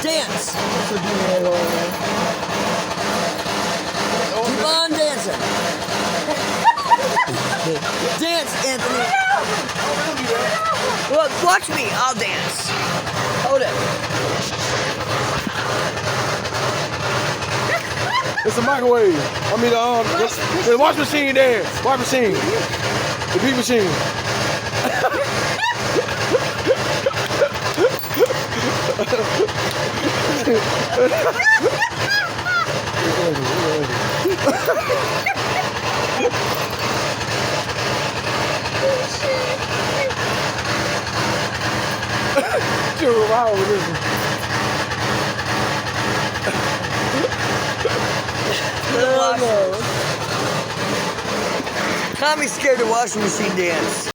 Dance. Keep on dancing. Dance, Anthony. Look, watch me. I'll dance. Hold it. It's a microwave. I mean, the wash machine there. Wash machine. The pee machine. You're wild with this one. Tommy's scared to washing machine dance.